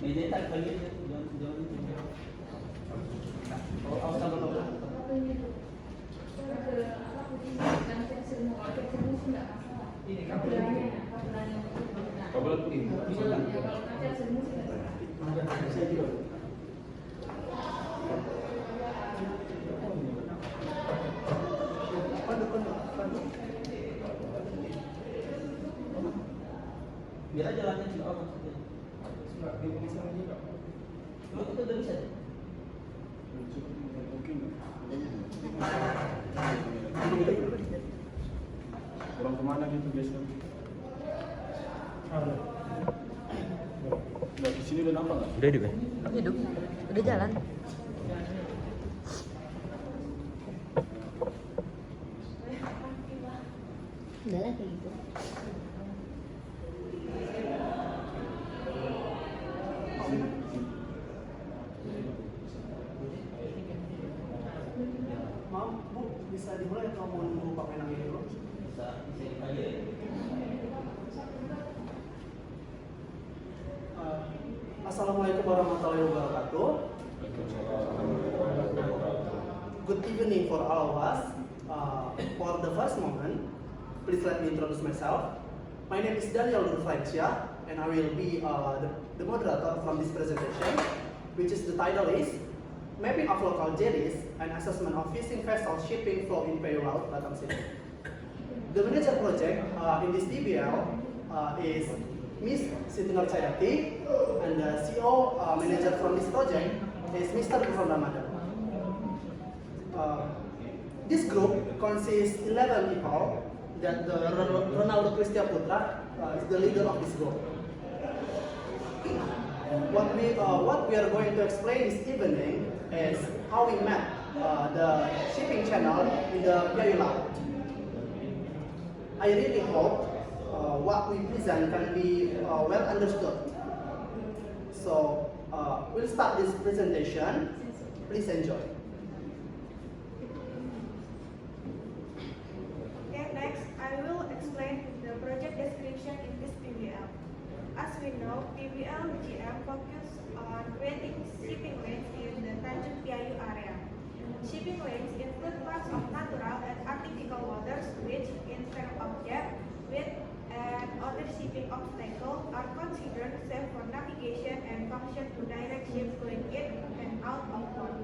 Media tak lagi jangan itu. Oh, sama dulu. Ini kabelnya. Kabel ini. Bisa kan? Saya juga. Biar aja jalannya tidak apa maksudnya. Enggak, di bisa juga. Kalau itu udah bisa. Kurang kemana gitu biasa? Ada. Di sini udah nampak nggak? Udah hidup ya? Hidup, udah jalan. Udah lah kayak gitu. Maaf Bu, bisa dimulai atau mau nunggu Pak Menang ini dulu? Bisa dipanggil. Assalamualaikum warahmatullahi wabarakatuh. Good evening for all of us. For the first moment, please let me introduce myself. My name is Daniel Nurfaicia, and I will be the moderator from this presentation, which is the title is Mapping of Local JDs and Assessment of Fishing Vessel Shipping Flow in Payu Laut, Batam City. The manager project in this DBL is Ms. Siti Nur Chayati, and the CEO manager from this project is Mr. Gufron Ramadan. This group consists 11 people. That the Ronaldo Cristia Putra is the leader of this group. What we are going to explain this evening is how we map the shipping channel in the Payu Laut. I really hope what we present can be well understood. So we'll start this presentation. Please enjoy. Okay, next I will explain the project description in this PBL. As we know, PBL GM focus on creating shipping lanes in the Tanjung Piayu area. Shipping lanes include parts of natural and artificial waters which, in terms of depth, width, and other shipping obstacles are considered safe for navigation and function to direct ships going in and out of port.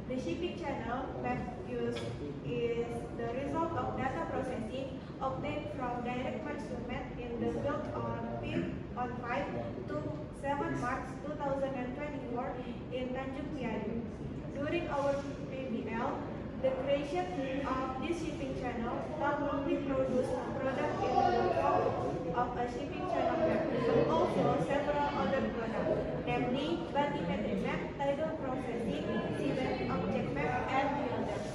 The shipping channel map used is the result of data processing obtained from direct measurement in the field on 5 to 7 March 2024 in Tanjung Piayu. During our PBL, the creation of this shipping channel not only produced a product in the form of a shipping channel map, but also several other products, namely bathymetry map, tidal processing, seabed object map, and the others.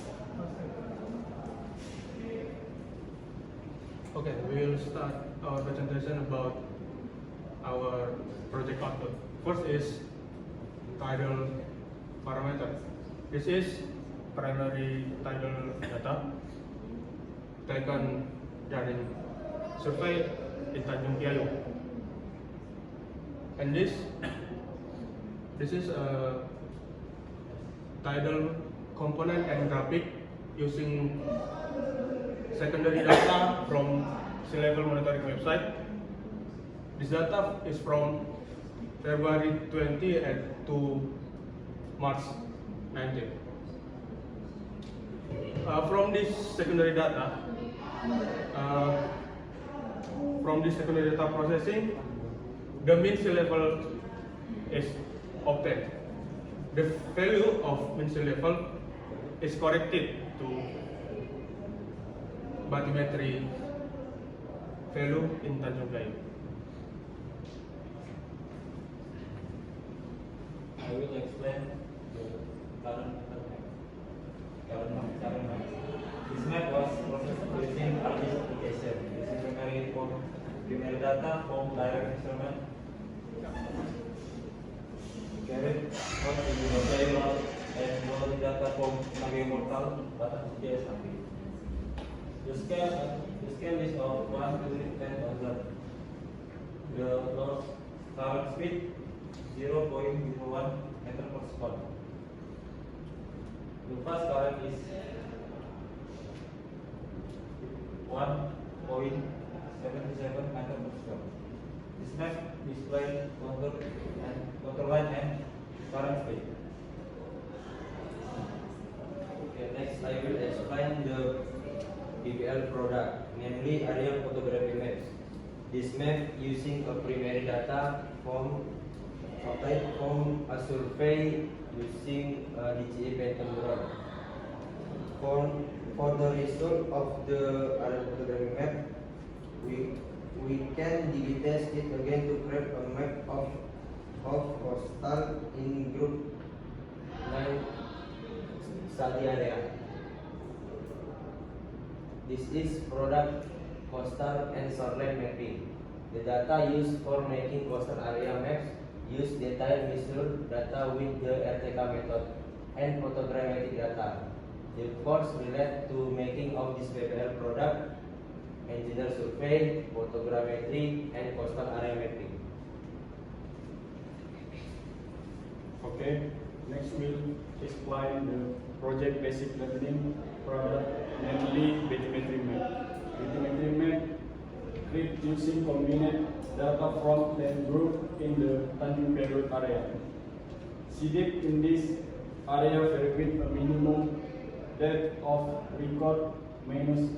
Okay, we will start our presentation about our project output. First is tidal parameter. This is primary tidal data taken during survey in Tanjung Piayu. And this is a tidal component and graphic using secondary data from sea level monitoring website. This data is from February 20 and to March 19. From this secondary data processing, the mean sea level is obtained. The value of mean sea level is corrected to bathymetry value in Tanjung Piayu. I will explain the current map. This map was processed using ArcGIS application. This is primary data from direct measurement. Carried out in the Payu Laut and following data from Nage Mortal, Batam CSAP. The scale is of 1 to 10,000. The north current speed 0.01 meter per second. The fast current is 1.77 meter per second. This map displays contour line and current speed. Okay, next I will explain the PBL product, namely aerial photography maps. This map using a primary data obtained from a survey using a DJI pattern drone. For the result of the aerial photography map, we can digitize it again to create a map of coastal in group 9 study area. This is product coastal and shoreline mapping. The data used for making coastal area maps use detailed visual data with the RTK method and photogrammetric data. The course relate to making of this PBL product, engineer survey, photogrammetry, and coastal area mapping. Okay, next we'll explain the project basic learning product, namely bathymetry map. Bathymetry map create using combined data from 10 group in the Tanjung Priok area. CDIP in this area vary with a minimum depth of record minus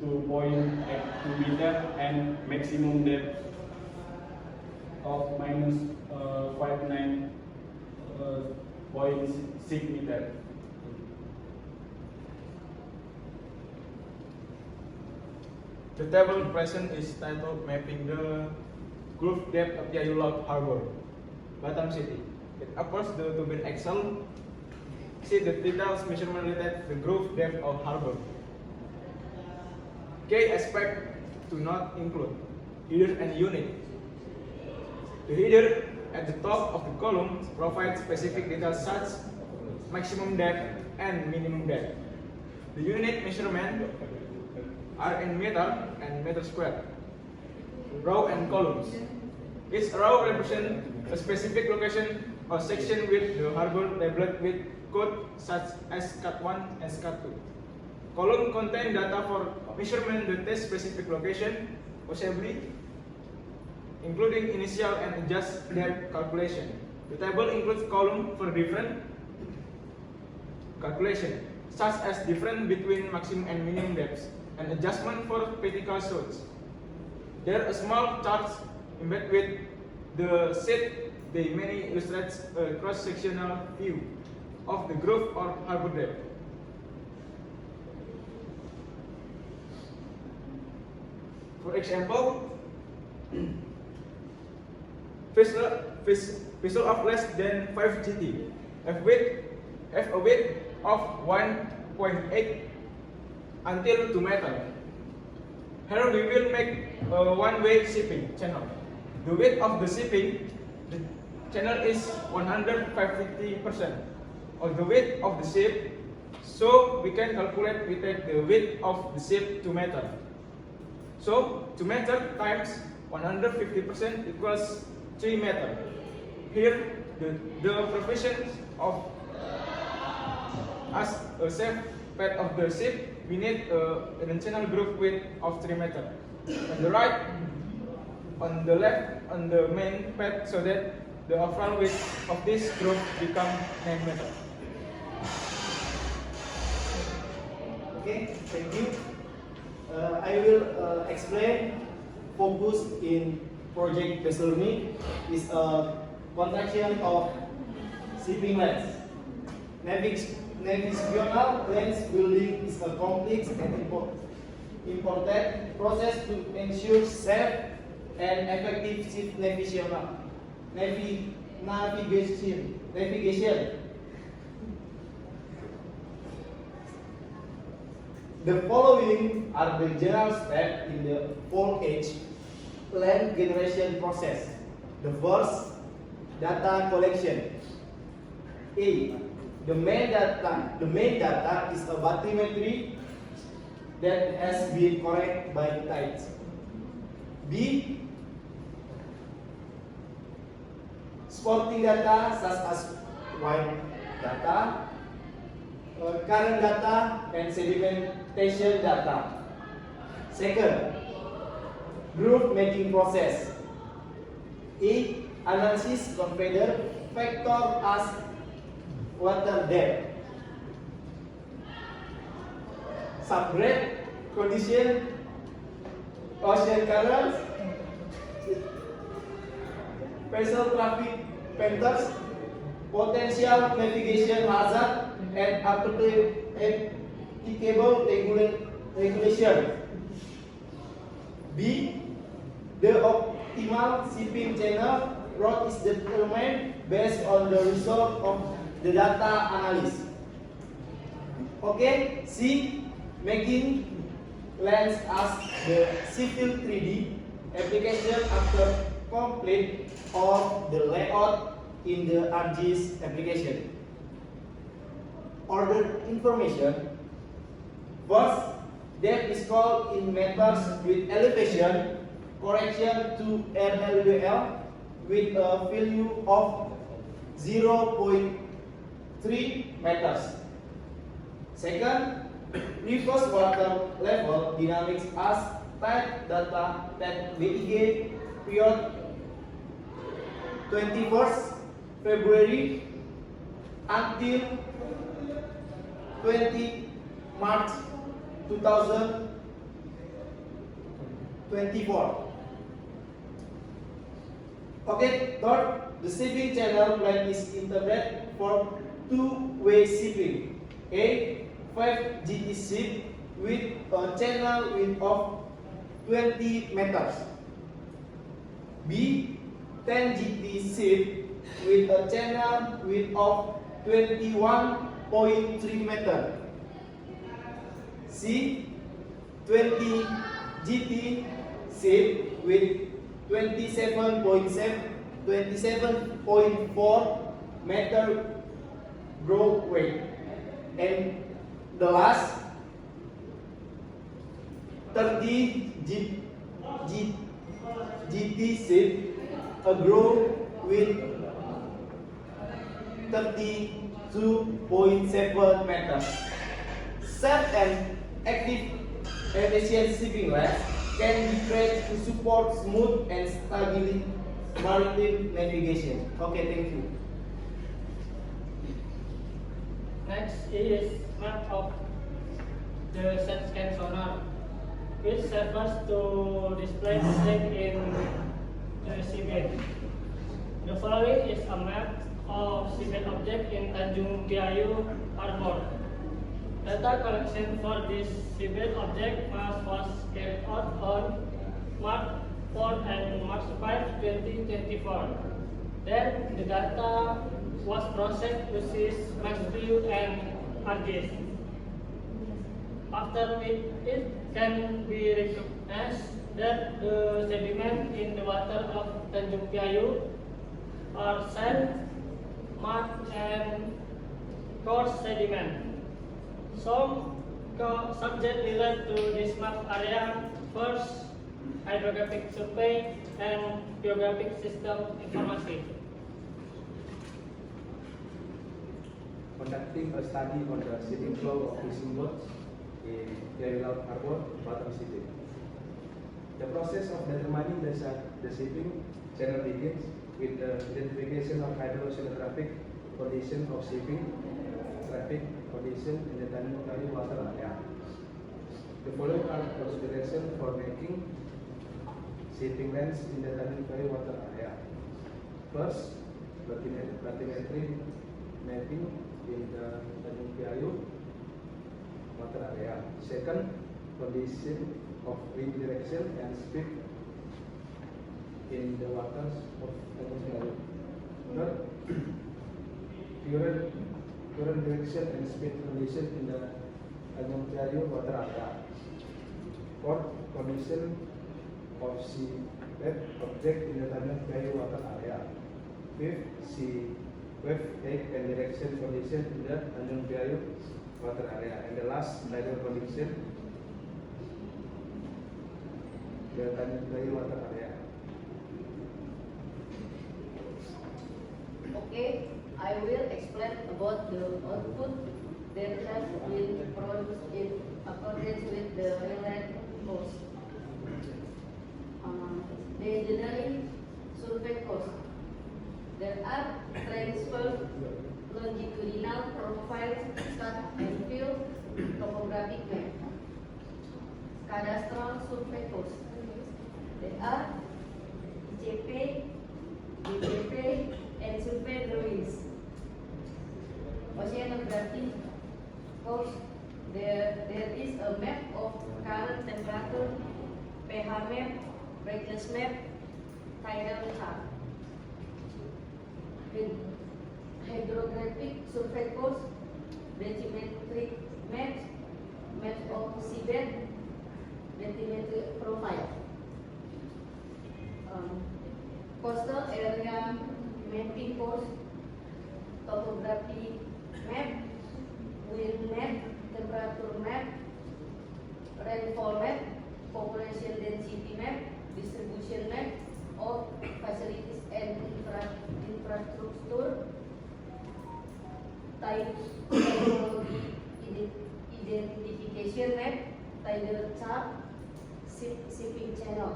2.82 meter and maximum depth of minus 59.6 meter. The table present is titled Mapping the Groove Depth of Piayu Laut Harbor, Batam City. It offers the turbine axle. See the details measurement related to the groove depth of harbor. Key aspect to not include header and unit. The header at the top of the column provides specific details such as maximum depth and minimum depth. The unit measurement are in meter and meter square. Row and columns. Each row represents a specific location or section with the harbor labeled with code such as SCAT1 and SCAT2. Column contain data for measurement the test specific location, possibly including initial and adjust depth calculation. The table includes column for different calculation, such as difference between maximum and minimum depths, and adjustment for vertical shots. There are small charts embedded with the sheet. They mainly illustrate a cross-sectional view of the groove or harbor depth. For example, vessel of less than 5 GT have a width of 1.8 until 2 meters. Here we will make a one-way shipping channel. The width of the shipping channel is 150% of the width of the ship. So we can calculate we take the width of the ship 2 meters. So 2 meters times 150% equals 3 meters. Here the provision of as a safe pad of the ship, we need an internal groove width of 3 meters. On the right, on the left, on the main pad, so that the overall width of this groove become 9 meters. Okay, thank you. I will explain focus in project vessel learning is a contraction of shipping lens. Navigational lens building is a complex and important process to ensure safe and effective ship navigation. The following are the general steps in the 4H plan generation process. The first, data collection. A. The main data is a bathymetry that has been corrected by tides. B. sporting data such as wide data, current data, and sedimentation data. Second, group making process. A. Analysis consider factor as water depth, subgrade condition, ocean currents, vessel traffic patterns, potential navigation hazard, and applicable regulation. B. The optimal shipping channel route is determined based on the result of the data analysis. Okay. C. Making lens as the civil 3D application after complete of the layout in the ArcGIS application. Ordered information. First, that is called in meters with elevation correction to LLWL with a value of 0.3 meters. Second, reverse water level dynamics as type data that BIG period 21st February until 20 March 2024. Okay, third, the shipping channel plan is intended for two-way shipping. A. 5 GT ship with a channel width of 20 meters. B. 10 GT ship with a channel width of 21.3 meters. C. 20 GT ship with 27.4 meter gross weight. And the last 30 GT ship a grow with 32.7 meters. Safe and active efficient shipping lines can be created to support smooth and stable maritime navigation. Okay, thank you. Next is map of the set scan sonar, which serves to display object in the seabed. The following is a map of seabed object in Tanjung Priok Harbor. Data collection for this seabed object was carried out on March 4 and March 5, 2024. Then the data was processed using MaxView and ArcGIS. After it can be recognized that the sediment in the water of Tanjung Priok are sand, mud, and coarse sediment. Some subjects relate to this map area. First, hydrographic survey and geographic system information. Conducting a study on the shipping flow of fishing boats in Priok Harbor, Batam City. The process of determining the shipping channel begins with the identification of hydroceanographic condition of shipping traffic condition in the Tanjung Priok water area. The following are considerations for making shipping lanes in the Tanjung Priok water area. First, bathymetry mapping in the Tanjung Priok water area. Second, condition of wind direction and speed in the waters of Tanjung Priok. Third, current direction and speed condition in the Tanjung Priok water area. Fourth, condition of seabed object in the Tanjung Priok water area. Fifth, sea wave height and direction condition in the Tanjung Priok water area. And the last, tidal condition the Tanjung Priok water area. Okay, I will explain about the output that has been produced in accordance with the relevant cost. The engineering survey cost. There are transfer longitudinal profiles, cut and fill, topographic map, cadastral survey cost. There are JP, DPP, and survey drawings. Oceanography cost. There is a map of current temperature, pH map, brightness map, tidal chart. Hydrographic survey cost, bathymetric maps, maps of seabed, bathymetric profile. Coastal area mapping cost, topography map, wind map, temperature map, rainfall map, population density map, distribution map of facilities and infrastructure, technology identification map, tidal chart, shipping channel.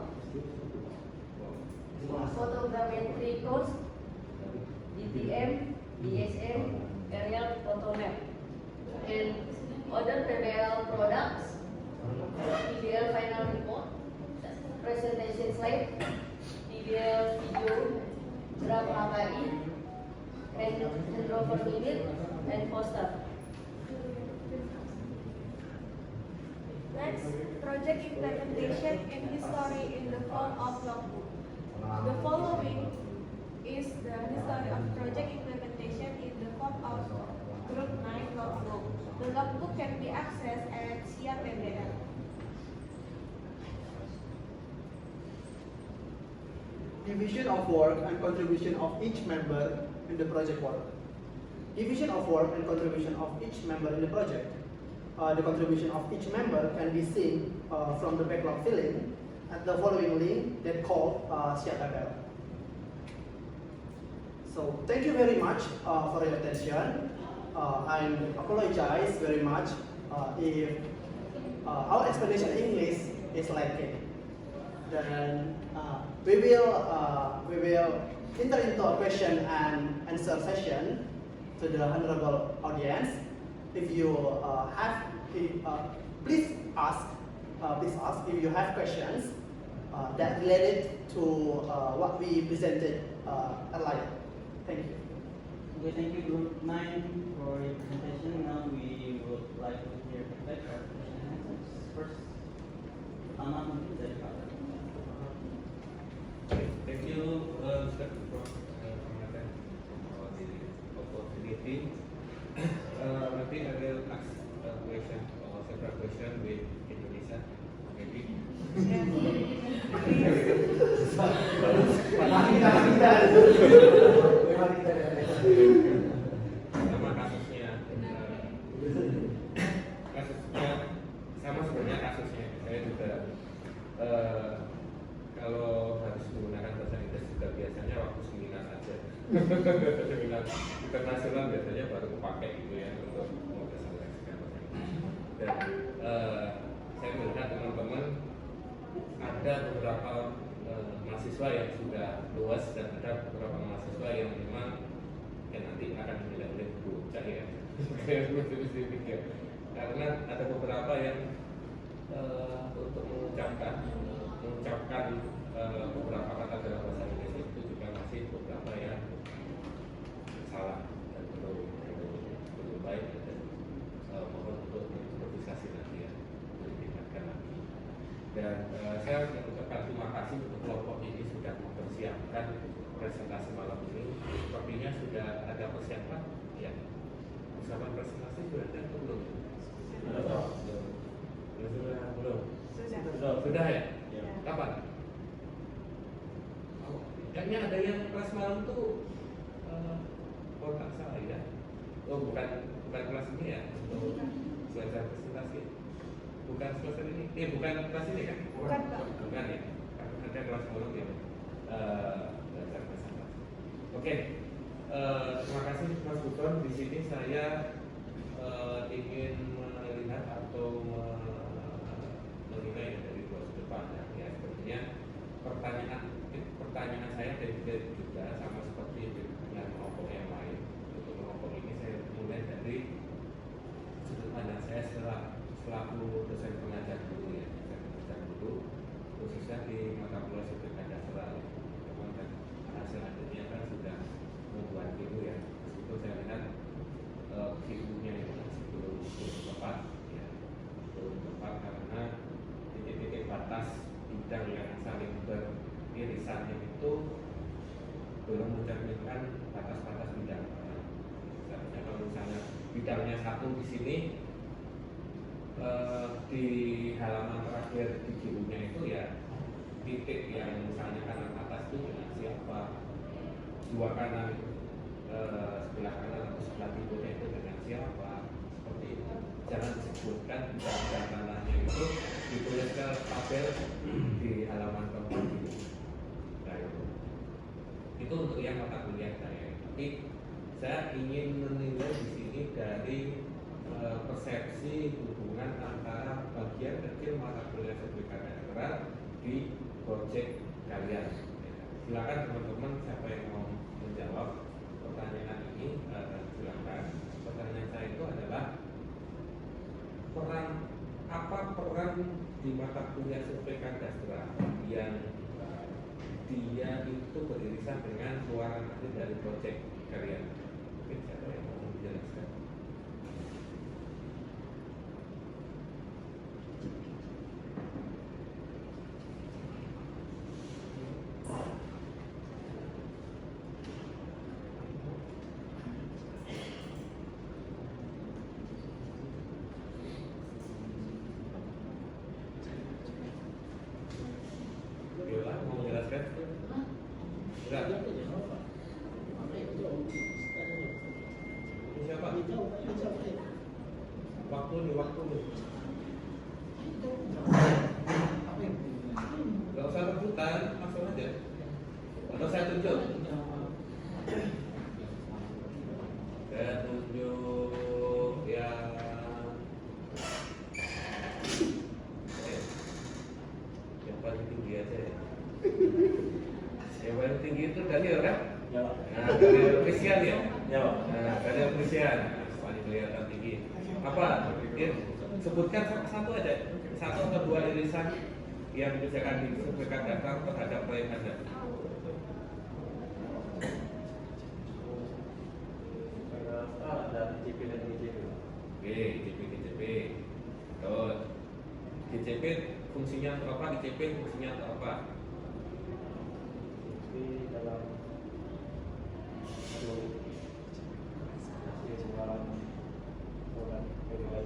Photogrammetry cost, DTM, DSM, aerial photo map, and other PBL products, PBL final report, presentation slide, PBL video, draft AKI, handover minute, and poster. Next, project implementation and history in the form of logbook. The following is the history of project implementation in the form of Group 9 logbook. The logbook can be accessed at SIA PBL. Division of work and contribution of each member in the project work. Division of work and contribution of each member in the project. The contribution of each member can be seen from the backlog filling at the following link that called SIA PBL. So thank you very much for your attention. I apologize very much if our explanation in English is lacking. Then we will enter into a question and answer session to the honorable audience. If you please ask if you have questions that related to what we presented earlier. Thank you. Okay, thank you Group 9 for your presentation. Now we would like to hear feedback or question and answers. First, pertama mungkin dari Pak. Thank you, Mr. for the opportunity. Maybe I will ask a question or several questions with Indonesia. Maybe. Sama kasusnya, sama sebenarnya kasusnya. Saya juga kalau harus menggunakan bahasa Inggris juga biasanya waktu seminar aja. Seminar internasional biasanya baru pakai gitu ya untuk mempresentasikan bahasa Inggris. Dan saya melihat teman-teman ada beberapa mahasiswa yang sudah luas dan ada beberapa mahasiswa yang memang nanti akan dinilai oleh bocah ya. Karena ada beberapa yang untuk mengucapkan beberapa kata dalam bahasa Inggris itu juga masih beberapa yang salah dan belum baik, dan mohon untuk diimprovisasi nanti ya, ditingkatkan lagi. Dan saya mengucapkan terima kasih untuk kelompok ini sudah mempersiapkan presentasi malam ini. Sepertinya sudah ada persiapan ya. Persiapan presentasi sudah ada atau belum? Sudah ya? Kapan? Kayaknya ada yang kelas malam tuh kalau tak salah ya. Oh bukan kelas ini ya, untuk belajar presentasi. Bukan semester ini, bukan kelas ini kan? Bukan, Pak. Bukan ya. Ada kelas malam yang belajar presentasi. Oke. Terima kasih Mas Gufron. Di sini saya ingin melihat atau menilai dari dua sudut pandang ya. Sepertinya pertanyaan saya juga sama seperti yang kelompok yang lain. Untuk kelompok ini saya mulai dari sudut pandang saya selaku dosen pengajar dulu ya, khususnya di mata kuliah Subjek Dasar. Selanjutnya kan sudah membuat video ya, meskipun saya lihat videonya itu masih belum tepat ya, belum tepat karena titik-titik batas bidang yang saling beririsannya itu belum mencerminkan batas-batas bidang. Misalnya kalau misalnya bidangnya satu di sini, di halaman terakhir di videonya itu ya titik yang misalnya kanan atas itu dengan siapa, dua kanan sebelah kanan atau sebelah timurnya itu dengan siapa, seperti itu. Jangan disebutkan bidang tanahnya itu ditulis ke tabel di halaman keempat ini. Nah, itu untuk yang mata kuliah saya. Tapi saya ingin menilai di sini dari persepsi hubungan antara bagian kecil mata kuliah sertifikat daerah di proyek kalian. Silakan teman-teman siapa yang mau menjawab pertanyaan ini, silakan. Pertanyaan saya itu adalah peran di mata kuliah survei kadastral yang dia itu beririsan dengan keluaran akhir dari proyek kalian. Mungkin siapa yang mau menjelaskan? Gak usah rebutan, langsung aja. Atau saya tunjuk. Saya tunjuk yang paling tinggi aja ya. Yang paling tinggi itu Daniel kan? Ya. Nah, Daniel Christian ya? Ya. Nah, Daniel Christian paling kelihatan tinggi. Apa? Sebutkan satu aja, satu atau dua irisan yang dikerjakan di sertifikat dasar terhadap proyek Anda. Ada GCP dan GCP. Oke, GCP. Terus GCP fungsinya untuk apa? GCP fungsinya untuk apa? Di dalam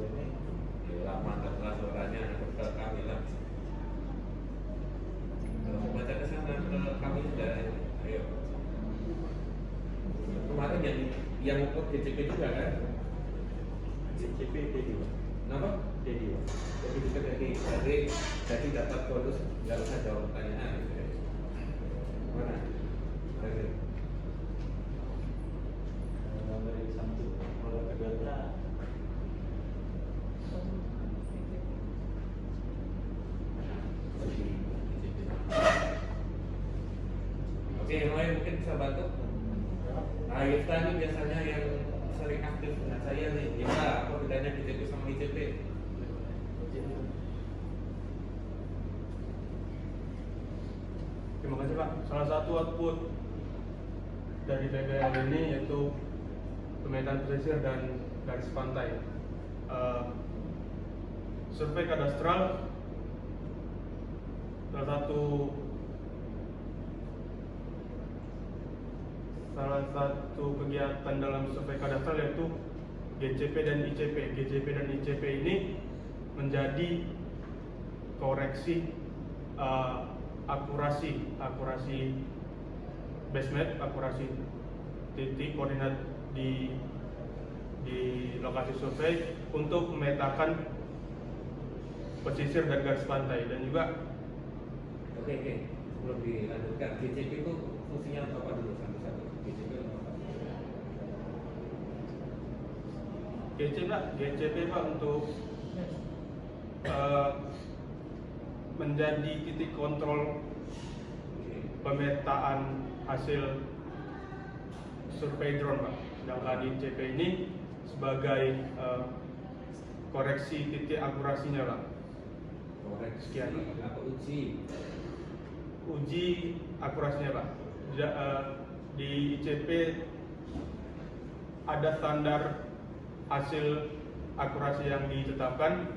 ini lama terkelas suaranya ke kami lah. Kalau baca ke sana ke kami sudah, ayo. Kemarin yang untuk GCP juga kan? GCP D2. Kenapa? D2. Jadi dapat bonus, nggak usah jawab pertanyaan. Mana? Dari satu produk kedua. Oke, yang lain mungkin bisa bantu. Nah, Yifta ini biasanya yang sering aktif dengan saya nih. Yifta, apa bedanya GCP sama ICP? Terima kasih Pak. Salah satu output dari PBL ini yaitu pemetaan pesisir dan garis pantai. Survei kadastral salah satu kegiatan dalam survei kadastral yaitu GCP dan ICP. GCP dan ICP ini menjadi koreksi akurasi base map, akurasi titik koordinat di lokasi survei untuk memetakan pesisir dan garis pantai dan juga. Oke, sebelum dilanjutkan, GCP itu fungsinya apa dulu satu-satu? GCP itu apa? GCP Pak untuk menjadi titik kontrol pemetaan hasil survei drone Pak. Sedangkan ICP ini sebagai koreksi titik akurasinya Pak. Sekian Pak. Apa Uji akurasinya Pak. Di ICP ada standar hasil akurasi yang ditetapkan,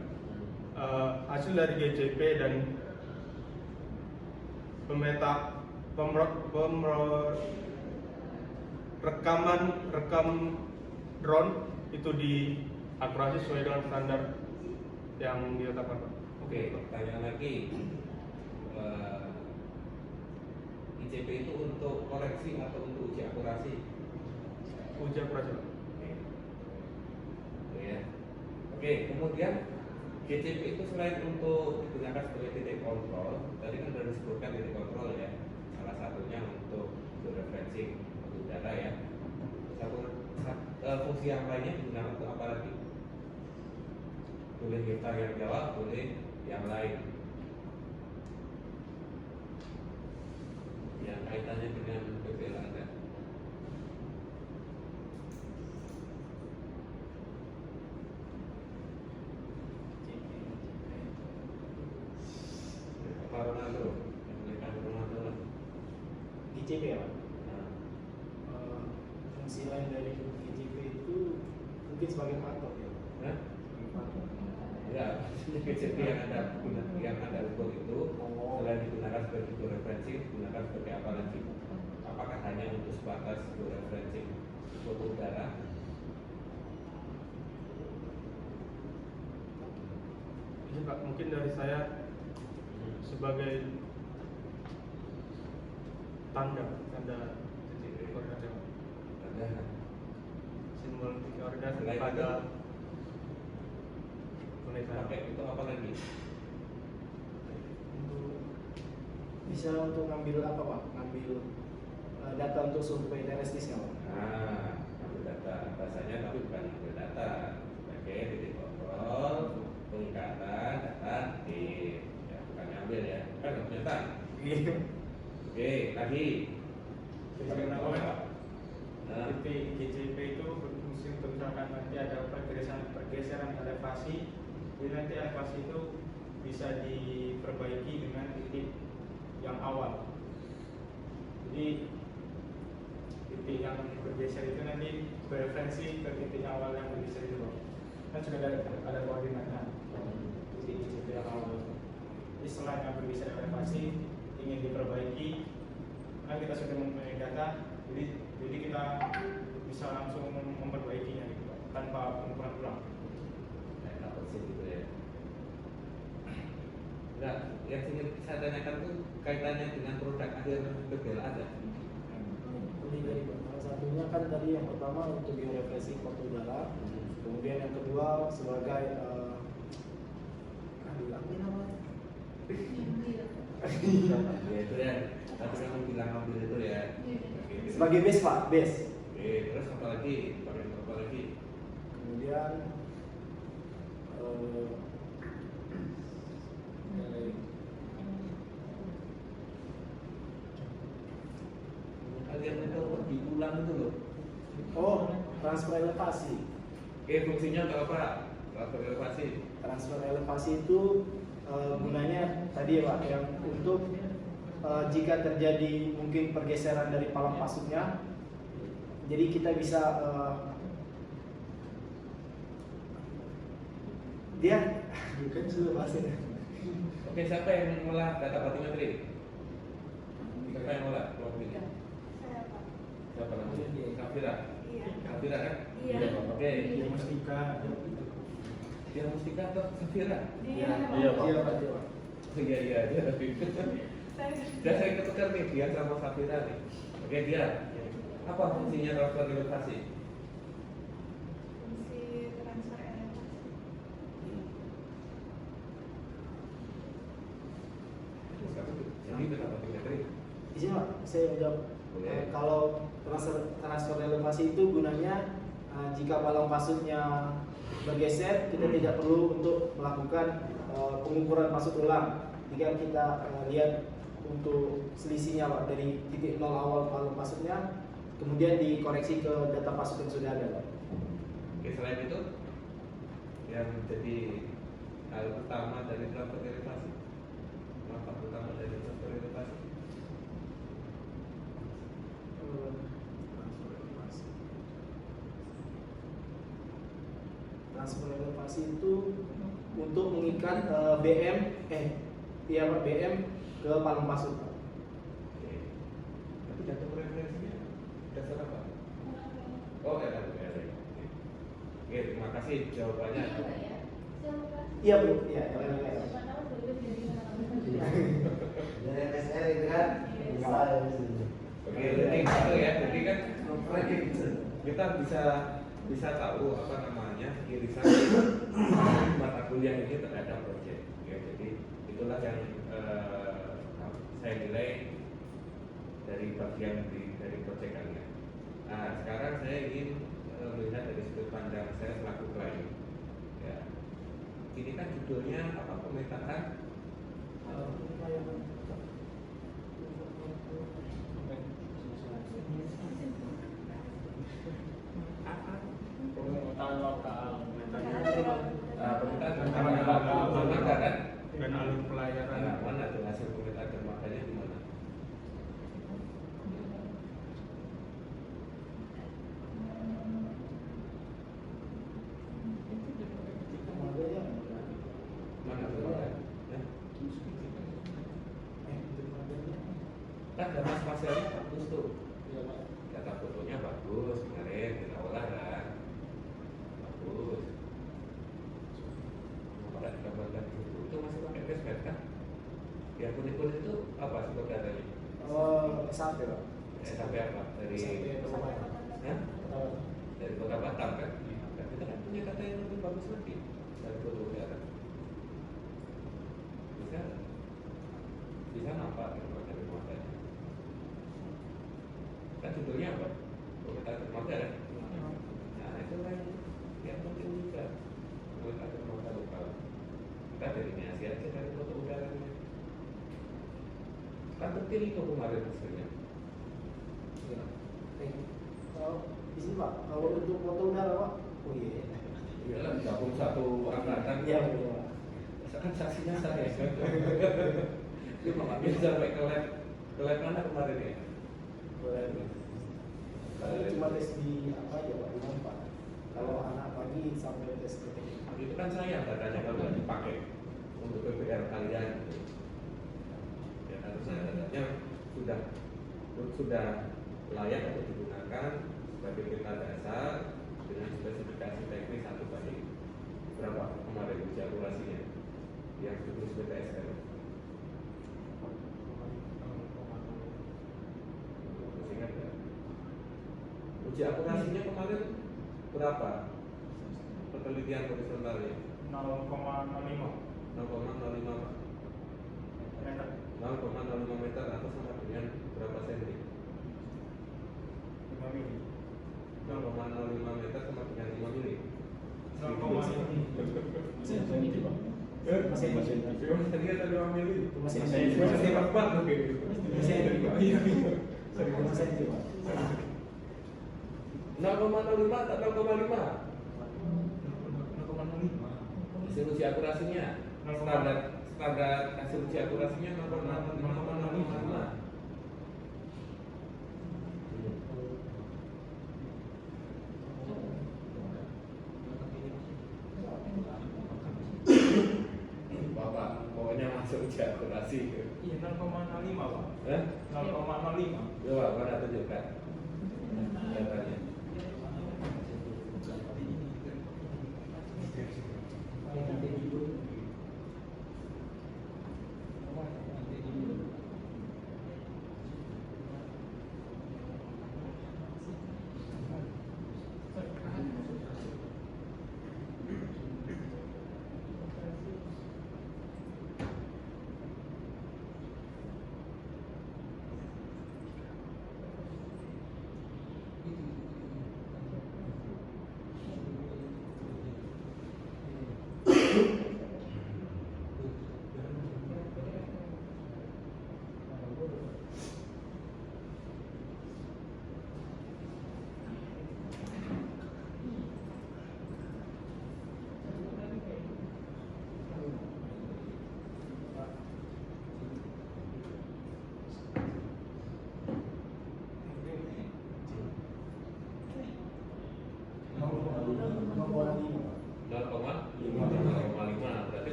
hasil dari GCP dan rekam drone itu diakurasi sesuai dengan standar yang ditetapkan Pak. Oke, pertanyaan lagi. ICP itu untuk koreksi atau untuk uji akurasi? Uji akurasi Pak. Ya. Oke, kemudian GCP itu selain untuk digunakan sebagai titik kontrol, tadi kan sudah disebutkan titik kontrol ya. Salah satunya untuk referensi udara ya. Fungsi yang lainnya digunakan untuk apa lagi? Boleh kita yang jawab, boleh yang lain. Yang kaitannya dengan PPL Anda. Pak Ronaldo, yang Ronaldo lah. GCP ya Pak? Fungsi lain dari GCP itu mungkin sebagai patok ya? Ya, GCP yang Anda ukur itu selain digunakan sebagai fitur referensi, digunakan sebagai apa lagi? Apakah hanya untuk sebatas fitur referensi foto udara? Ini Pak, mungkin dari saya sebagai tanda titik koordinat simbol titik koordinat pada pakai itu apa lagi? Bisa untuk ngambil apa Pak? Ngambil data untuk survei terestis nggak Pak? Nah, ambil data, bahasanya tapi bukan ambil data, sebagai titik kontrol pengikatan data ya, bukan ngambil ya, kan ternyata. Oke, lagi. Titik GCP itu berfungsi untuk misalkan nanti ada pergeseran elevasi, jadi nanti elevasi itu bisa diperbaiki dengan titik yang awal. Jadi titik yang bergeser itu nanti bereferensi ke titik awal yang bergeser itu Bang. Kan sudah ada koordinatnya titik GCP yang awal. Jadi setelah yang bergeser elevasi ingin diperbaiki, kan kita sudah mempunyai data, jadi kita bisa langsung memperbaikinya gitu Pak, tanpa pengukuran ulang. Gitu ya. Nah, yang ingin saya tanyakan itu kaitannya dengan produk akhir PPL ada. Salah satunya kan tadi yang pertama untuk georeferensi foto udara, kemudian yang kedua sebagai apa namanya? Ya itu ya, tadi kamu bilang ambil itu ya. Sebagai base Pak, base. Oke, terus apa lagi? Bagian apa lagi? Kemudian Kalian itu diulang itu loh. oh, transfer elevasi. Oke, fungsinya untuk apa? Transfer elevasi. Transfer elevasi itu gunanya tadi ya Pak, yang untuk jika terjadi mungkin pergeseran dari palang pasutnya, jadi kita bisa dia bukan sudah bahasnya. Oke, siapa yang mengolah data batimetri? Siapa yang mengolah kelompok ini? Saya Pak. Siapa namanya? Safira. Iya. Safira kan? Iya. Oke. Dia Mustika. Dia Mustika atau Safira? Iya. Iya Pak. Iya Pak. Oh, iya dia tapi. Saya ketukar nih dia sama Safira nih. Oke dia. Apa fungsinya transfer elevasi? Fungsi transfer elevasi. Jadi data batimetri. Di sini Pak, saya jawab. Boleh. Kalau transfer elevasi itu gunanya jika palang pasutnya bergeser, kita tidak perlu untuk melakukan pengukuran pasut ulang. Jika kita lihat untuk selisihnya Pak, dari titik nol awal palang pasutnya, kemudian dikoreksi ke data pasut yang sudah ada Pak. Oke, selain itu yang menjadi hal utama dari transfer elevasi, apa utama dari transfer elevasi? Transfer elevasi itu untuk mengikat BM ke palang pasut Pak. Oke. Tapi data referensinya dasar apa? Oh, RLPR. Oke, terima kasih jawabannya. Iya Bu, iya LLR. Dari MSR itu kan? Oke, jadi itu ya, jadi kan kita bisa tahu apa namanya irisan mata kuliah ini terhadap proyek. Ya, jadi itulah yang saya nilai dari bagian dari proyek kalian. Nah, sekarang saya ingin melihat dari sudut pandang saya selaku klien. Ya, ini kan judulnya apa, pemetaan Pemetaan lokal. pemetaan dermaga kan? dan alur pelayaran. Nah, mana tuh hasil pemetaan dermaganya di mana? Mana dermaga? Ya. Kan data spasialnya bagus tuh. Data fotonya bagus, kemarin kita olah kan. Bagus. Pada digambarkan itu masih pakai flashback kan? Ya kulit-kulit itu apa sih datanya? SAP Pak. SAP apa? Dari ya? Dari Kota Batam kan? Dan kita kan punya data yang lebih bagus lagi dari foto udara. Bisa nampak dari matanya. Kan judulnya apa? Pemetaan dermaga kan? Nah itu kan yang penting juga pemetaan dermaga lokal. Kita delineasi aja dari foto udaranya. Kan detail itu kemarin hasilnya. Iya. Kalau di sini Pak, kalau untuk foto udara Pak, oh iya. Iya lah, gabung satu angkatan. Iya betul Pak. Kan saksinya saya. Itu makanya sampai ke lab mana kemarin ya? Kalau cuma tes di apa aja Pak, di mana Pak? Kalau anak pagi sampai tes ke Itu kan saya datanya kalau nggak dipakai untuk PPR kalian. Ya harusnya datanya sudah layak untuk digunakan sebagai peta dasar dengan spesifikasi teknis 1:1. Berapa kemarin uji akurasinya yang ditulis BTSR? Ingat ya? Uji akurasinya kemarin berapa? Penelitian horizontalnya 0,05 0,05 meter. 0,05 meter atau sama dengan berapa senti? 5 mili. 0,05 meter sama dengan 5 mili. 0,5. Tadi kata 5 mili. Masih Masih rapat loh gitu. Iya. 0,05 atau 0,5? Hasil uji akurasinya standar hasil uji akurasinya 0,05. Bapak, pokoknya masuk uji akurasi. Iya 0,05 Pak. 0,05. Coba mana tunjukkan datanya.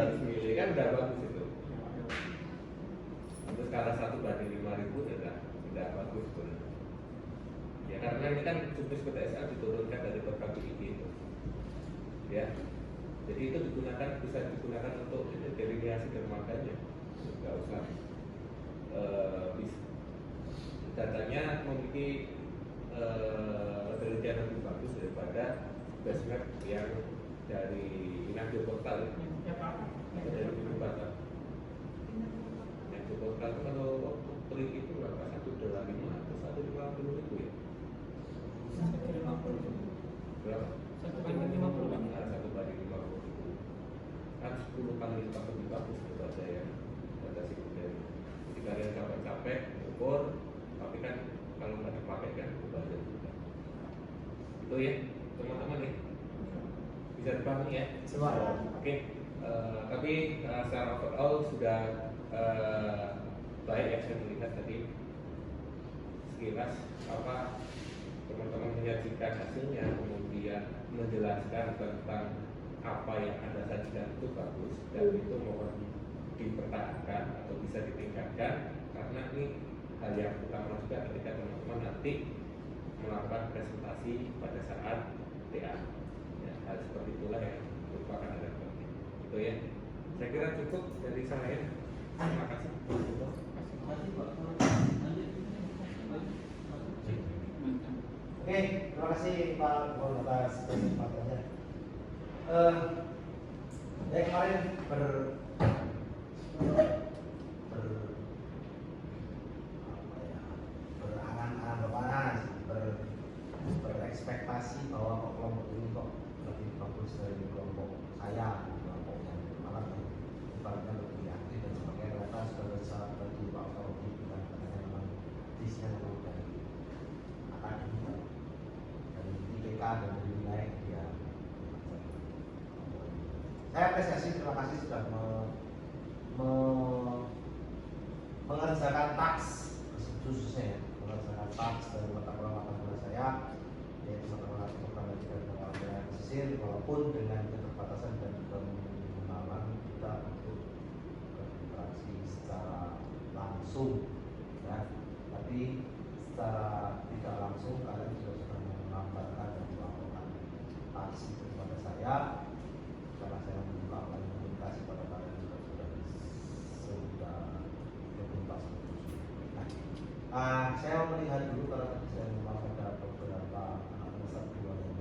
200 mili kan udah bagus itu. Untuk skala 1/5000 udah bagus sebenarnya. Ya karena ini kan subsidi PTSA diturunkan dari program itu. Ya, jadi itu bisa digunakan untuk delineasi dermaganya. Nggak usah datanya memiliki penelitian lebih bagus daripada base map yang dari Inagio Portal dari Bumi Batak. Inagio Portal itu kalau waktu klik itu berapa? $1.5 atau $1.50 ya? Berapa? 1/50. Nah, 1/50 kan 10 kali lipat lebih bagus daripada yang data sekunder. Jadi kalian capek-capek ukur, tapi kan kalau nggak dipakai kan kebanyakan juga. Itu ya teman-teman ya, bisa dipahami ya Semua. Oke. Tapi secara overall sudah baik ya, saya melihat tadi sekilas apa teman-teman menyajikan hasilnya, kemudian menjelaskan tentang apa yang Anda sajikan itu bagus dan itu mohon dipertahankan atau bisa ditingkatkan, karena ini hal yang utama juga ketika teman-teman nanti melakukan presentasi pada saat TA. Ya, hal seperti itulah yang merupakan hal yang penting. Itu ya. Saya kira cukup dari saya. Terima kasih. Oke, terima kasih Pak Gubernur atas kesempatannya. Saya kemarin berekspektasi bahwa kelompok ini kok lebih bagus dari kelompok saya, kelompok yang malah ibaratnya lebih aktif dan sebagainya. Ternyata sudah bisa bagi Pak Fauzi dan katanya memang visinya memang dari akademik, dari IPK dan dari wilayah dia. Saya apresiasi, terima kasih sudah mengerjakan taks khususnya, mengerjakan taks dari mata kuliah saya, yaitu mata kuliah program dan pengembangan pesisir, walaupun dengan keterbatasan dan keminimalan kita untuk berinteraksi secara langsung, ya. Tapi secara tidak langsung kalian sudah mengabarkan dan melakukan taks itu kepada saya, karena saya membuka komunikasi pada kalian sudah berjumpa. Nah, saya melihat dulu karena tadi saya memang ada beberapa anak kelas 2 yang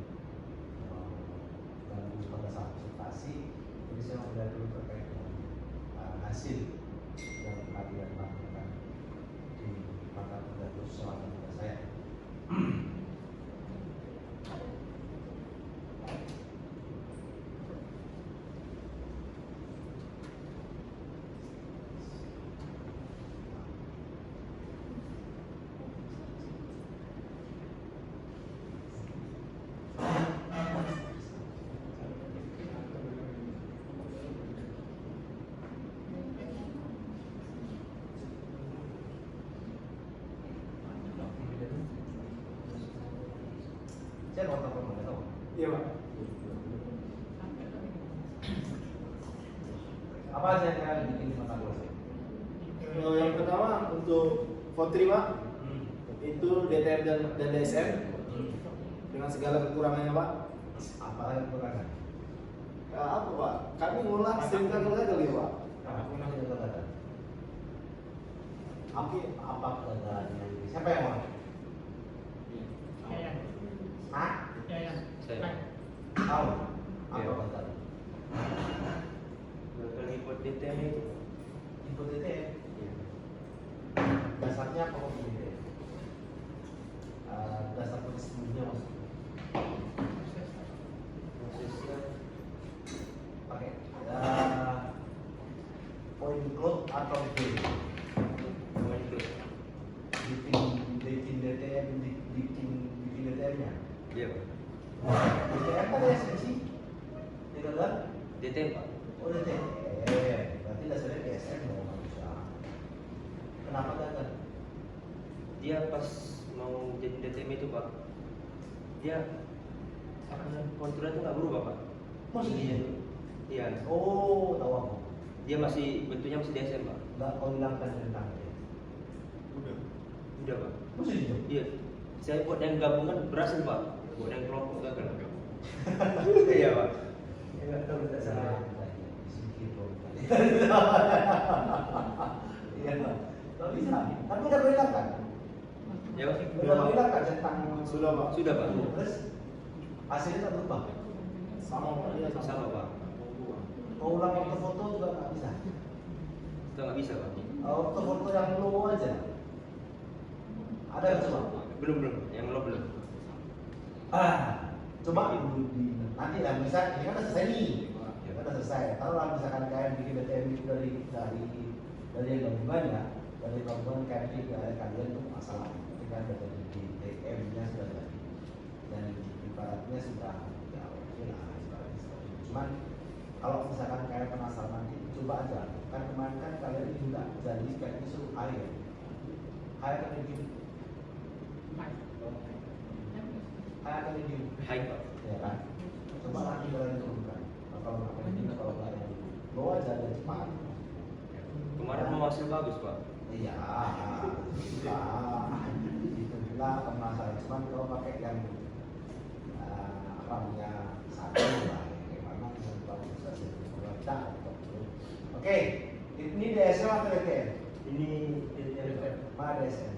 ganggu pada saat presentasi, jadi saya melihat dulu terkait dengan hasil yang kalian lakukan di mata kuliah khusus mata kuliah saya. Saya mau tahu. Iya Pak. Apa aja yang kalian bikin di mata kuliah? Yang pertama untuk Fotri Pak, itu DTM dan DSM dengan segala kekurangannya Pak. Apa yang kekurangan? Apa Pak? Kami ngulang seringkali gagal Pak. Aku masih kegagalan. Apa kegagalannya? Siapa yang mau? Hah? Tahu? Apa kegagalan? Gagal ikut DTM itu. Ikut DTM? Dasarnya apa kok DTM? Dasar prosedurnya maksudnya? Prosesnya pakai point cloud atau D? Point cloud. Bikin DTM, bikin DTM-nya? Iya Pak. DTM kan esensi? Tidak kan? DTM Pak. Oh DTM, berarti dasarnya DSM dong manusia. Kenapa gagal? Dia pas mau jadi DTM itu Pak, dia konturnya itu nggak berubah Pak. Maksudnya? Iya. Oh, tahu aku. Dia masih bentuknya masih DSM Pak. Enggak kau hilangkan centangnya. Udah Pak. Masih hidup? Iya. Saya buat yang gabungan berhasil Pak. Buat yang kelompok gagal. Iya Pak. Enggak tahu tidak salah. Iya, Pak. Bisa. Tapi udah kau hilangkan. Ya Pak. Udah kau hilangkan centang. Sudah Pak. Sudah Pak. Terus hasilnya tak berubah. Sama Pak. Mau ulang waktu foto juga nggak bisa. Itu nggak bisa Pak. Waktu foto yang low aja. Ada yang coba? Belum. Yang lo belum. Coba nanti lah bisa. Ini kan udah selesai nih. Ya kan udah selesai. Kalau lah misalkan kalian bikin BTM itu dari yang gabungan ya, dari gabungan kalian tuh masalah. Itu kan udah jadi BTM-nya sudah jadi dan ibaratnya sudah ya oke lah ibaratnya seperti itu. Cuman kalau misalkan kalian penasaran nanti coba aja. Kan kemarin kan kalian juga jadi kayak disuruh air kan medium. Air kan medium. Hai Pak. Ya kan. Coba nanti kalian turunkan. Kalau nggak medium, kalau nggak yang low aja dan cepat. Kemarin mau hasil bagus Pak. Iya. Itulah permasalahan. Cuman kalau pakai yang apa namanya satu lah. Bagaimana kalau bisa kita. Oke, ini DSM atau DTM? Ini DTM. Mana DSM?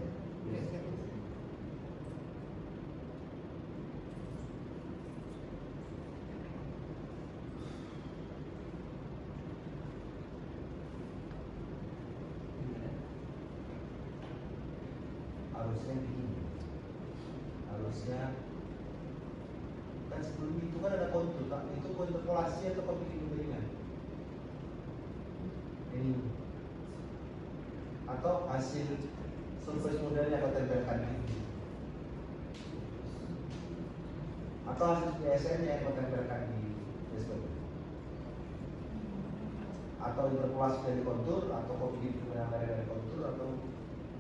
Harusnya begini. Harusnya kan sebelum itu kan ada kontur, tak? Itu kontemplasi atau kau bikin dengan ini atau hasil survei model yang kau tempelkan ini atau hasil DSM yang kau tempelkan di dashboard atau interpolasi dari kontur atau kau bikin kebenaran dari kontur atau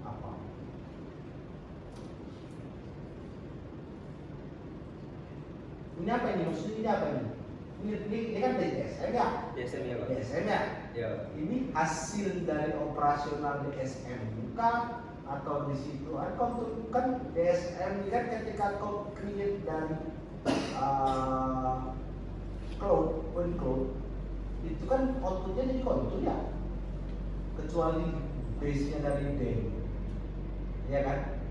apa. Ini apa ini? Maksudnya ini apa ini? Ini kan dari DSM ya? DSM ya Pak. DSM ya? Ya. Ini hasil dari operasional DSM bukan atau di situ kan DSM ini kan ketika kau create dari point cloud itu kan outputnya jadi kontur ya, kecuali base nya dari D ya kan,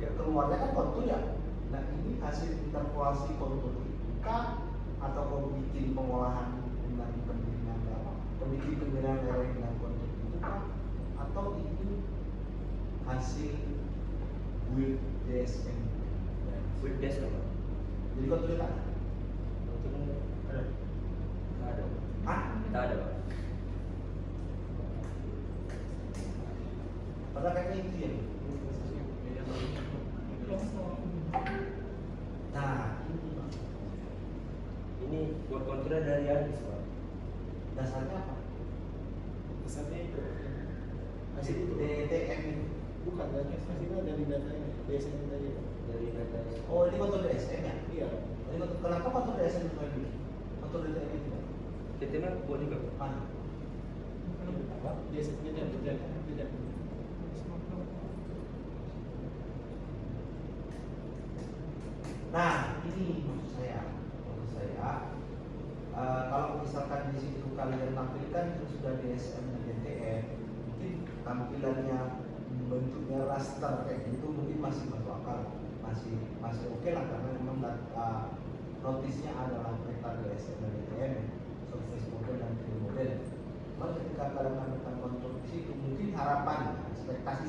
ya keluarnya kan kontur ya. Nah ini hasil interpolasi kontur itu kah atau kau bikin pengolahan dengan pembinaan apa? Bikin pembinaan daerah dengan kontur itu kah? Atau ini hasil build DSM? Build DSM Pak. Jadi konturnya tak ada? Konturnya ada. Tak ada. Hah? Tak ada Pak. Padahal kayaknya itu ya. Nah, ini buat konturnya dari Anies Pak. dasarnya apa? Dasarnya itu Hasil DTM itu. bukan hasilnya dari data ini DSM tadi. Dari data. Oh, ini kontur DSM ya? Iya. Ini kontur, kenapa kontur DSM itu lagi? Kontur DTM itu? DTM buat juga Pak. Mana? Apa? DSM tidak. Nah, ini maksud saya, kalau misalkan di situ kalian tampilkan itu sudah DSM dan DTM, mungkin tampilannya bentuknya raster kayak gitu mungkin masih masuk akal, masih oke lah karena memang notisnya adalah peta DSM dan DTM, surface model dan 3D model. Cuman ketika kalian tampilkan kontur di situ, mungkin harapan, ekspektasi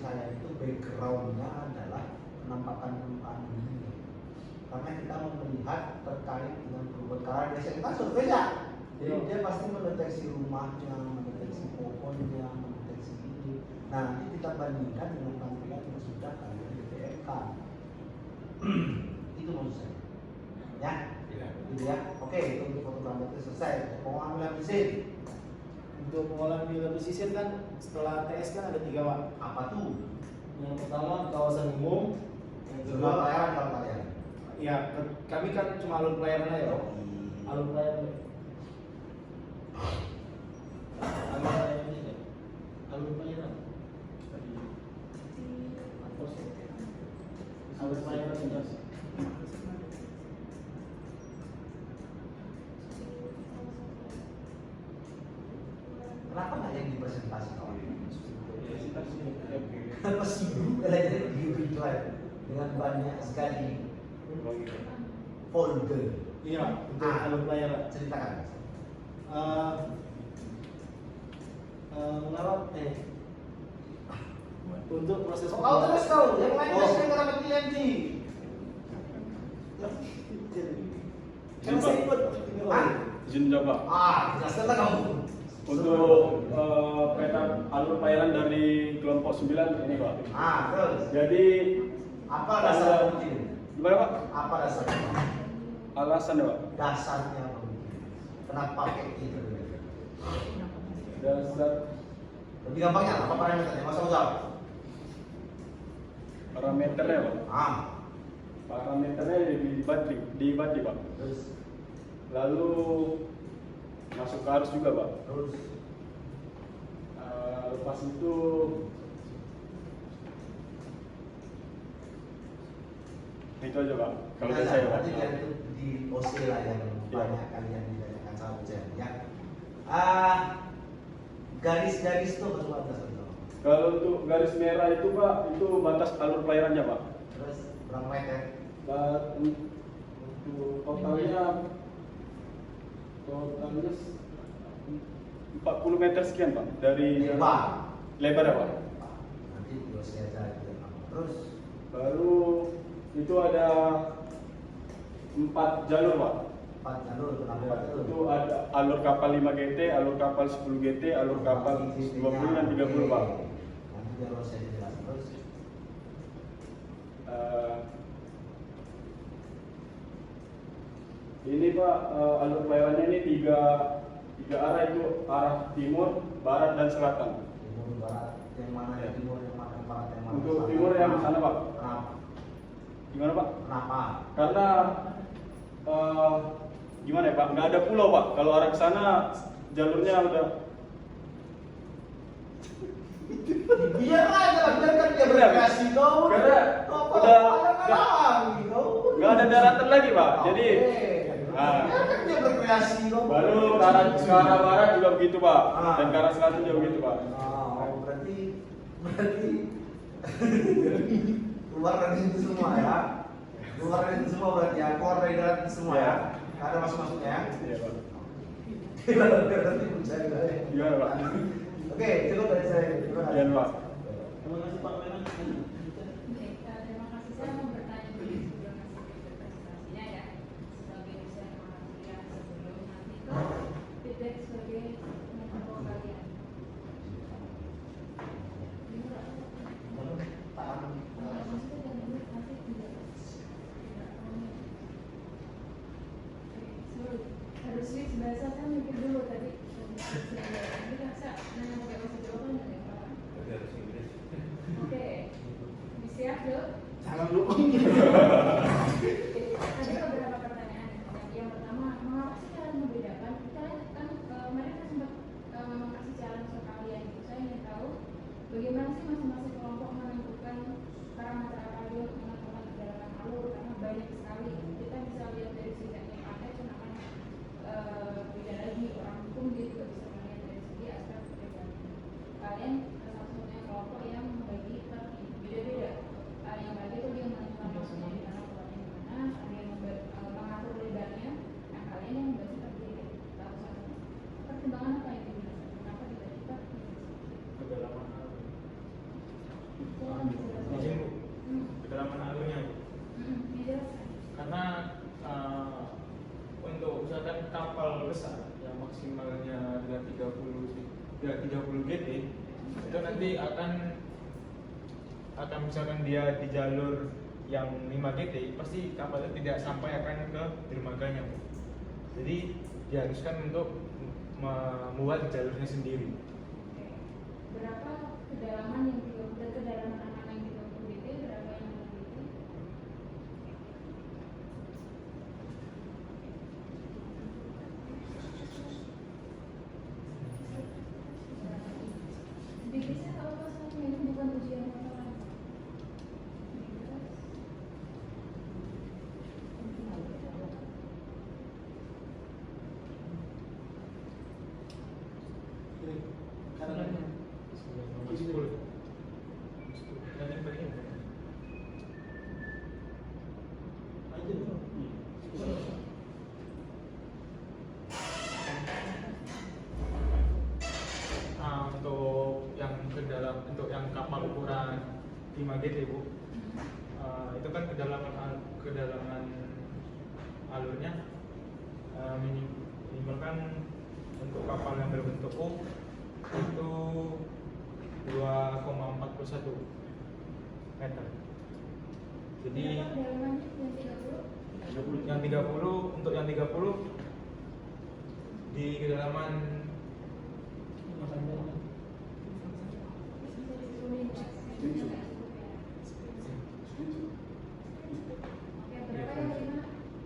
saya itu backgroundnya adalah penampakan permukaan dunia. Karena kita mau melihat terkait dengan perubahan karena DSM kan survei ya. Jadi dia pasti mendeteksi rumahnya, mendeteksi pohonnya, mendeteksi ini. Nah nanti kita bandingkan dengan tampilan yang sudah kalian DTM-kan. Itu maksud saya. Ya, gitu ya. Oke, itu untuk fotografi itu selesai. Pengambilan mesin. Untuk pengolahan biota pesisir kan setelah TS kan ada 3 Pak. Apa tuh? Yang pertama kawasan umum, yang Zona kedua pelayaran kalau kalian. ya kami kan cuma alur pelayaran aja Pak. alur pelayaran. Alur pelayaran. Alur pelayaran jelas. Kenapa nggak yang dipresentasi kawan? Kenapa sibuk belajar di Wikline dengan banyak sekali folder? Iya, untuk alur pelayaran. Ceritakan. Untuk proses Kau terus kau, yang lain masih dengan apa TNT? Kan saya ikut. Izin jawab. Jelaskanlah kamu. Untuk peta alur pelayaran dari kelompok 9 ini Pak. Terus. Jadi Apa dasar pemikiran? gimana Pak? Apa dasarnya? Alasan Pak. Dasarnya pemikiran. Kenapa kayak gitu? Dasar Lebih gampangnya apa parameternya? Masa jawab. parameternya Pak. Parameternya dibagi Pak. Terus. Lalu masuk ke arus juga Pak. Terus. Lepas itu itu aja Pak. Kalau dari saya Pak. Nanti biar itu di OC lah yang banyak kalian ditanyakan sama Jen ya. Garis-garis itu apa dasarnya? Kalau untuk garis merah itu Pak, itu batas alur pelayarannya Pak. Terus berapa meter? Untuk totalnya 40 meter sekian Pak dari lebar ya Pak. Nanti di OC aja. Terus Baru itu ada 4 jalur Pak. 4 jalur, kenapa itu? Itu ada alur kapal 5 GT, alur kapal 10 GT, alur kapal 20 dan 30 Pak. Nanti biar OC jelas. Terus ini Pak, alur pelayarannya ini tiga arah, itu arah timur, barat dan selatan. timur barat yang mana yang timur yang mana yang barat yang mana? Untuk selatan? timur yang sana Pak. Kenapa? Gimana Pak? Kenapa? Karena gimana ya Pak? Nggak ada pulau Pak. Kalau arah ke sana jalurnya udah. Biar aja, biarkan dia berkreasi kau. Karena udah nggak ada daratan lagi Pak. Jadi biarkan dia berkreasi kau. baru ke arah barat juga begitu Pak. Dan ke arah selatan juga begitu Pak. Berarti keluar dari itu semua ya. Keluar dari itu semua berarti ya. Keluar dari darat itu semua ya. Nggak ada masuk-masuknya ya. Iya Pak. Nanti mencari lagi. Gimana Pak? Oke, cukup dari saya. Terima kasih. Iya Pak. Terima kasih Pak Menak. Terima kasih. Saya mau bertanya dulu sebelum masuk ke presentasinya ya. Sebagai dosen mahasiswa sebelum nanti ke feedback sebagai mentor kalian. Harus switch bahasa kan mikir dulu tadi. Ini kan saya nanya pakai bahasa Jawa kan ada yang paham. Oke, siap dulu. Jangan dulu. Ada beberapa pertanyaan. Yang pertama, mengapa sih kalian membedakan? Kalian kan kemarin kan sempat kasih challenge ke kalian. Saya ingin tahu bagaimana sih masing-masing kelompok menentukan parameter apa dulu untuk menentukan kedalaman alur, karena banyak sekali. Kita bisa lihat dari segi teknik pakai, cuma kan beda lagi orang hukum dia juga bisa melihat dari segi aspek perbedaan. Kalian satu-satunya kelompok yang membagi beda-beda. Yang bagi itu dia menentukan maksudnya di mana, keluarnya di mana, ada yang mengatur lebarnya, nah kalian yang membagi terdiri tahu satu. Pertimbangan apa yang digunakan? Kenapa tiba-tiba? Kedalaman alur. Silakan dijelaskan. Izin Bu. Kedalaman alurnya Bu. Dijelaskan. Karena untuk misalkan kapal besar yang maksimalnya adalah 30 GT itu nanti akan misalkan dia di jalur yang 5 GT pasti kapalnya tidak sampai akan ke dermaganya Bu. Jadi diharuskan untuk membuat jalurnya sendiri. Berapa kedalaman yang 30 dan kedalaman anak yang 30 GT, berapa yang 6 GT? 5 GT Bu. Itu kan kedalaman alurnya minimalkan untuk kapal yang berbentuk U itu 2,41 meter. Jadi yang 30 untuk yang 30 di kedalaman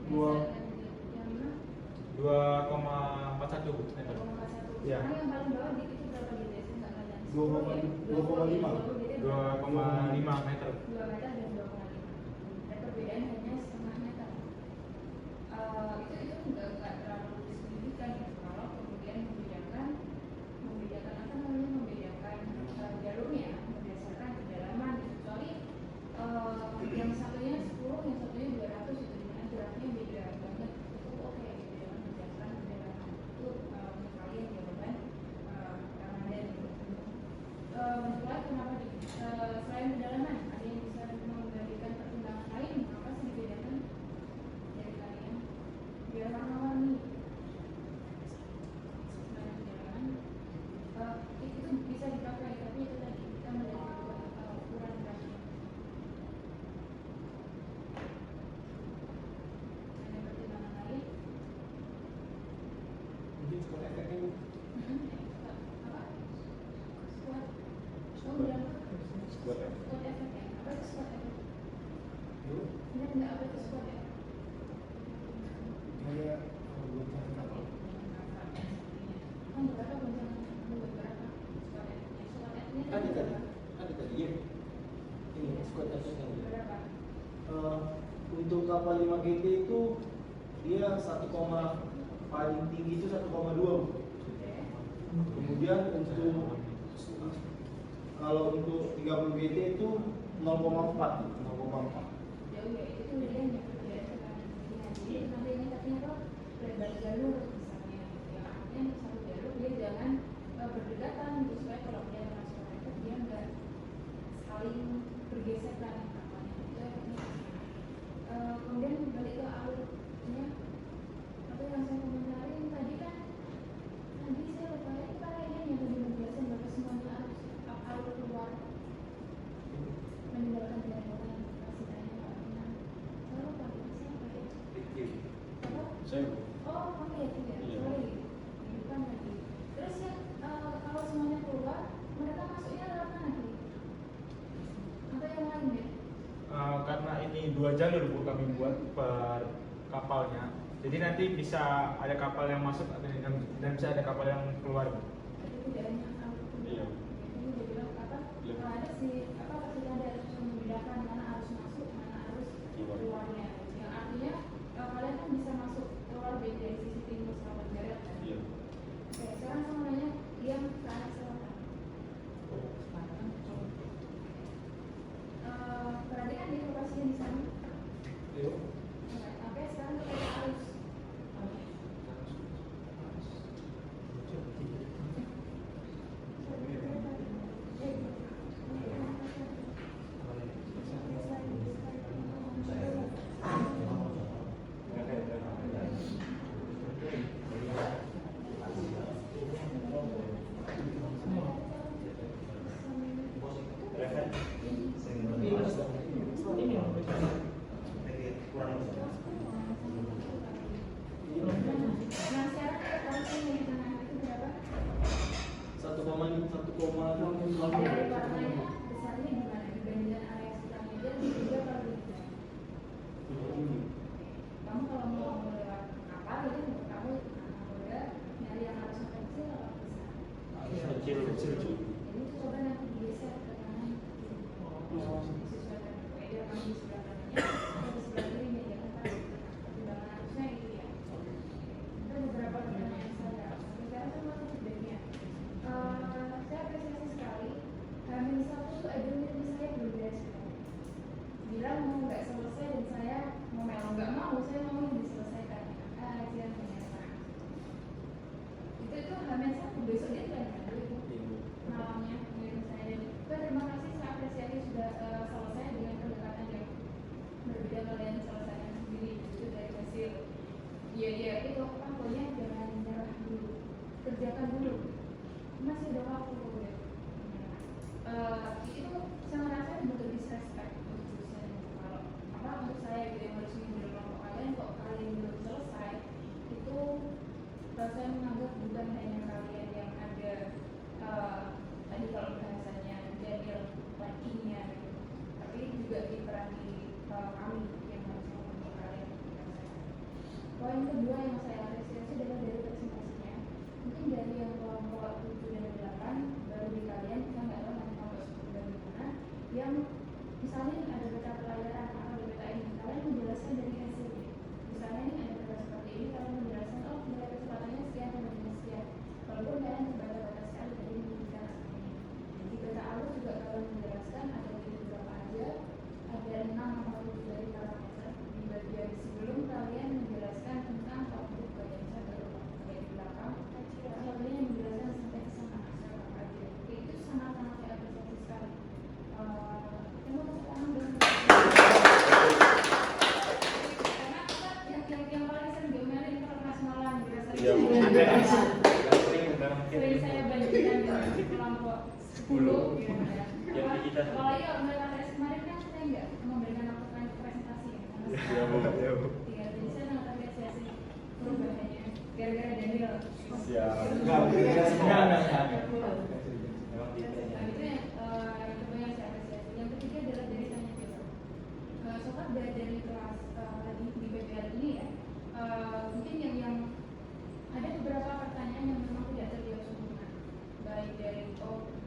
Dua. 2,41 meter. Ya. 2,5 meter. 2 meter dan 2,5. Dan perbedaan hanya setengah meter. Itu nggak terlalu signifikan gitu. Kalau kemudian membedakan apa namanya, membedakan jalurnya berdasarkan kedalaman. Kecuali yang satunya 10, yang satunya 200 itu dengan jaraknya beda banget. Itu oke gitu ya, berdasarkan kedalaman. Itu kalian jawaban Ramadan gitu. Menurut kenapa selain kedalaman ada yang bisa memberikan pertimbangan lain mengapa sih dibedakan dari kalian biar warna-warni selain kedalaman itu bisa dipakai, tapi itu tadi kita melihat ukuran berasnya. Ada pertimbangan lain? Mungkin squad efeknya Bu. Apa? Squad. Oh, bilang Squad efek. squad effect ya? Apa itu squad effect? Yuk. Ingat nggak apa itu squad effect? Kayak Kan berapa goncangan beberapa squad effect-nya? Squad effect-nya tadi ya. Ini squad efeknya. berapa? Untuk kapal 5 GT itu dia paling tinggi itu 1,2. Kemudian untuk kalau untuk 30 GT itu 0,4. Jauh ya, itu dia yang berdasarkan kepentingan. Jadi nanti ini katanya apa? Lebar jalur misalnya, yang artinya satu jalur dia jangan berdekatan gitu, supaya kalau dia transfer itu dia nggak saling bergesekan kapalnya. Itu efeknya. Kemudian balik ke alurnya, atau yang saya komentarin tadi kan, tadi saya lupa ya, kita kayaknya yang tadi menjelaskan bahwa semuanya alur keluar meninggalkan daratan kasih tanya Pak Bina. Saya lupa itu siapa ya? Saya. Oh, oke itu ya. Sorry, bukan tadi. Terus ya kalau semuanya keluar, mereka masuknya lewat mana nih? Atau yang lain ya? Karena ini 2 jalur Bu kami buat per kapalnya. Jadi nanti bisa ada kapal yang masuk dan bisa ada kapal yang keluar Bu. Jadi tidak hanya alur keluar. Iya. Ini dia bilang apa? Ada sih apa ketika ada harus membedakan mana harus masuk, mana harus keluarnya. Yang artinya kalian kan bisa masuk keluar dari sisi timur sama barat kan? Iya. Oke, sekarang saya mau nanya yang ke arah selatan. Perhatikan di lokasinya di sana. Yuk. Oke, sekarang kita ke arus. Nah, sekarang lokasi yang di tengah itu berapa? 1,6. Area warnanya besarnya gimana dibandingkan area sekitarnya? Dia lebih gede apa lebih besar? Kamu kalau mau lewat kapal itu menurut kamu udah nyari yang harus sampai kecil atau besar? Kecil. Jadi coba nanti digeser ke kanan. Sesuaikan beda kamu di sebelah kanannya atau di sebelah kirinya, jangan pas timbangan arusnya gitu ya. Ada beberapa pertanyaan saya. Sekarang saya mau feedbacknya. Saya apresiasi sekali. Hamin satu tuh ada di saya belum beres. Bilang mau nggak selesai dan saya mau nggak mau, saya mau yang diselesaikan. Kajian ternyata. Itu Hamin satu besok dia kan dulu. Nah, kami yang harus membantu kalian. Poin kedua yang saya apresiasi adalah dari presentasinya. Mungkin dari yang kelompok 7 dan 8 baru di kalian, kita nggak tahu nanti kelompok 10 dan gimana, yang misalnya ada beta pelayaran atau ada beta ini, kalian menjelaskan dari hasil. Misalnya ini ada beta seperti ini, kalian menjelaskan oh nilai kecepatannya sekian dan sekian. Walaupun kalian terbatas sekali dari bicara seperti ini. Di beta alur juga kalian menjelaskan ada beberapa aja, ada 6 atau 7 dari parameter. Di bagian sebelum kalian menjelaskan tentang topik bagian satu bagian belakang, kalian yang menjelaskan sampai ke sana apa aja. Itu sangat-sangat saya apresiasi sekali. Terima kasih tangan dan karena yang paling sering diomelin kalau kelas malam sering saya bandingkan dengan kelompok 10 gitu ya. Apalagi kalau mereka tes kemarin kan saya nggak memberikan waktu presentasi ya. Jadi saya sangat apresiasi perubahannya gara-gara Daniel. Siap. Nah, itu yang kedua yang saya apresiasi. Yang ketiga adalah dari tanya jawab. Sobat dari kelas tadi di BPR ini ya, mungkin yang ada beberapa pertanyaan yang memang tidak terjawab sempurna, baik dari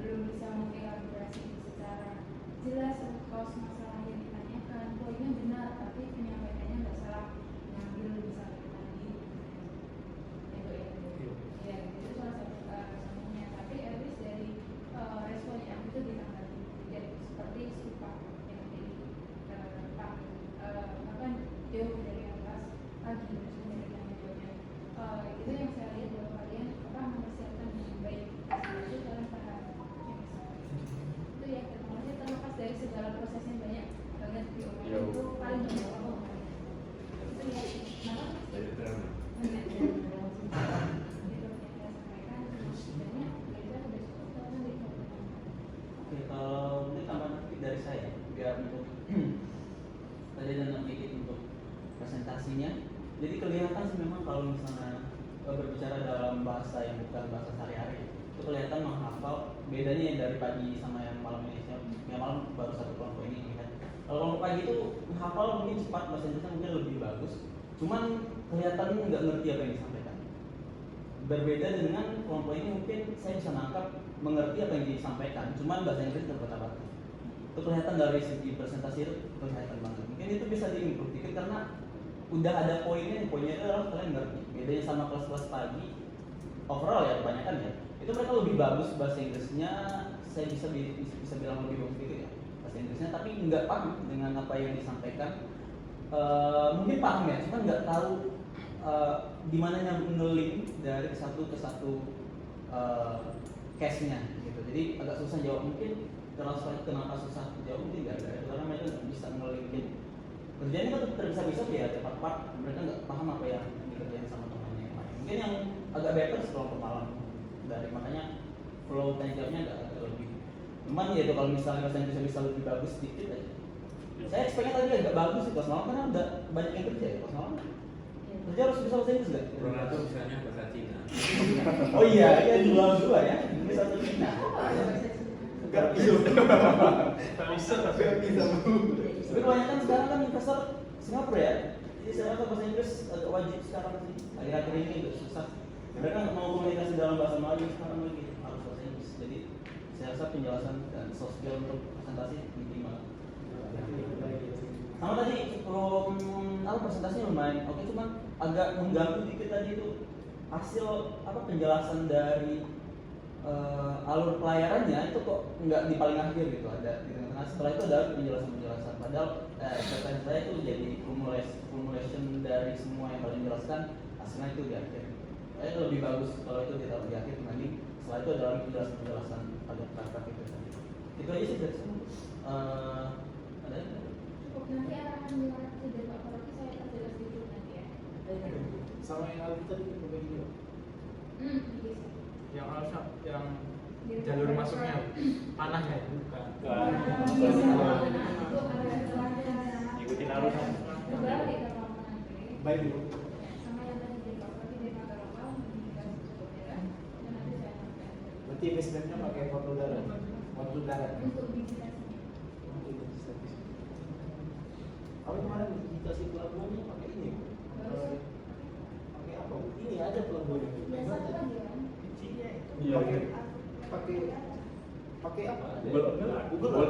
belum bisa mengelaborasi secara jelas kos masalah yang ditanyakan, poinnya benar tapi penyampaiannya nggak salah, ngambil misalnya tadi itu ya itu salah satu contohnya. Tapi at least dari respon yang itu ditanggapi jadi seperti Supa yang tadi Pak apa jauh dari atas pagi dari tanya jawabnya. Itu yang saya lihat bahwa kalian mempersiapkan dengan baik. Itu kalian paham. Itu ya, terlepas dari segala proses yang banyak banget diomongin itu paling banyak apa itu ya. Oke, kalau ini tambahan sedikit dari saya biar untuk tadi dan sedikit untuk presentasinya. Jadi kelihatan sih memang kalau misalnya berbicara dalam bahasa yang bukan bahasa sehari-hari itu kelihatan menghafal bedanya yang dari pagi sama yang malam ini. Yang malam baru satu kelompok ini kan. Kalau kelompok pagi itu menghafal mungkin cepat, bahasa Inggrisnya mungkin lebih bagus. Cuman kelihatan nggak ngerti apa yang disampaikan. Berbeda dengan kelompok ini mungkin saya bisa nangkap mengerti apa yang disampaikan. Cuman bahasa Inggris terbata-bata. Itu kelihatan dari segi presentasi itu kelihatan banget. Mungkin itu bisa diimprove dikit karena udah ada poinnya itu adalah kalian ngerti. Bedanya sama kelas-kelas pagi overall ya kebanyakan ya itu mereka lebih bagus bahasa Inggrisnya, saya bisa bilang lebih bagus gitu ya bahasa Inggrisnya, tapi nggak paham dengan apa yang disampaikan. Mungkin paham ya, cuma nggak tahu di mananya nge-link dari satu ke satu case-nya gitu. Jadi agak susah jawab, mungkin kenapa susah jawab mungkin nggak ada karena mereka nggak bisa nge-linkin kerjanya kan terpisah-pisah ya cepat-cepat, mereka nggak paham apa yang dikerjain sama temannya yang lain. Mungkin yang agak better sekelompok malam dari makanya flow tanya jawabnya agak lebih. Cuman ya itu kalau misalnya bahasa Inggris bisa lebih bagus sedikit aja. Saya expect-nya tadi agak bagus sih kelas malam karena udah banyak yang kerja ya kelas malam. Kerja harus bisa bahasa Inggris nggak? Ronaldo misalnya bahasa Cina. Oh iya, ya dua ya, Inggris atau Cina. Gak bisa. Tapi kebanyakan sekarang kan investor Singapura ya. Jadi saya rasa bahasa Inggris agak wajib sekarang sih. Akhir-akhir ini agak susah. Mereka nggak mau komunikasi dalam bahasa Melayu sekarang lagi harus bahasa Inggris. Jadi saya rasa penjelasan dan soft skill untuk presentasi minimal. Sama tadi presentasinya lumayan oke, cuman agak mengganggu dikit tadi itu hasil penjelasan dari alur pelayarannya itu kok nggak di paling akhir gitu, ada di tengah-tengah. Setelah itu ada penjelasan padahal ekspektasi saya itu jadi formulation dari semua yang kalian jelaskan, hasilnya itu di akhir. Lebih bagus kalau itu ditaruh di akhir dibanding setelah itu adalah penjelasan pada paragraf itu tadi. Itu aja sih dari saya. Ada cukup, nanti arahan dari Pak Paroki saya perjelas dikit nanti ya. Sama yang alur tadi berbeda juga. Yang alur yang jalur masuknya panahnya itu bukan. Ikutin alur. Baik dulu. Berarti investmentnya pakai portal darat. Untuk Kami kemarin dikasih pelabuhannya pakai ini. Pakai apa? Ini ada pelabuhannya. Biasa apa lagi kan? Iya. Pakai apa? Google.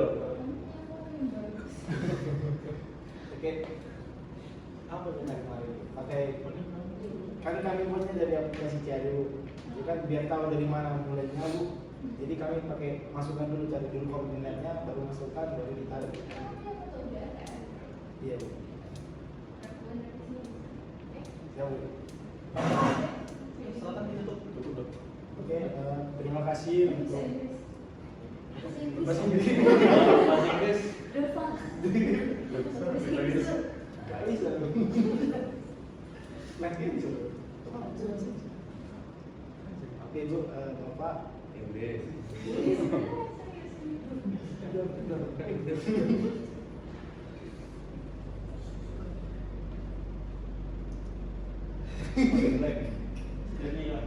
Oke. Apa benar kemarin? Pakai kami buatnya dari aplikasi Ciado. Jadi kan biar tahu dari mana mulainya Bu. Jadi kami pakai masukkan dulu, cari dulu koordinatnya, baru masukkan, baru ditarik. Iya Bu. Ya Bu. Silakan ditutup. Oke, terima kasih untuk bahasa Inggris. Bahasa Inggris. Gak bisa. Lagi bisa. Oke Bu, Bapak. Inggris. Jadi ya.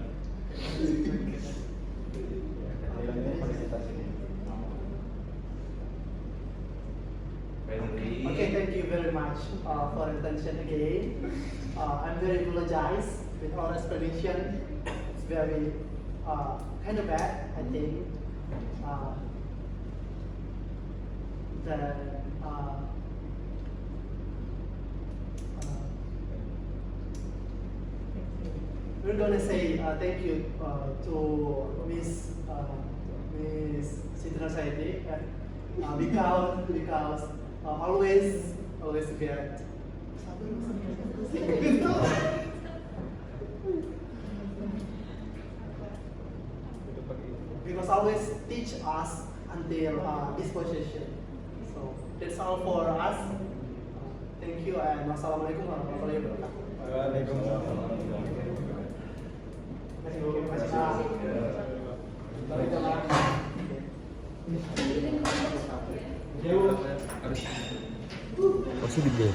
Okay, thank you very much for attention again. I'm very apologize with our explanation. It's very kind of bad, I think. We're gonna say thank you to Miss Citra Saidi because always get because always teach us until this position. So that's all for us. Thank you and wassalamualaikum warahmatullahi wabarakatuh. Waalaikumsalam. Terima kasih. Positif deh.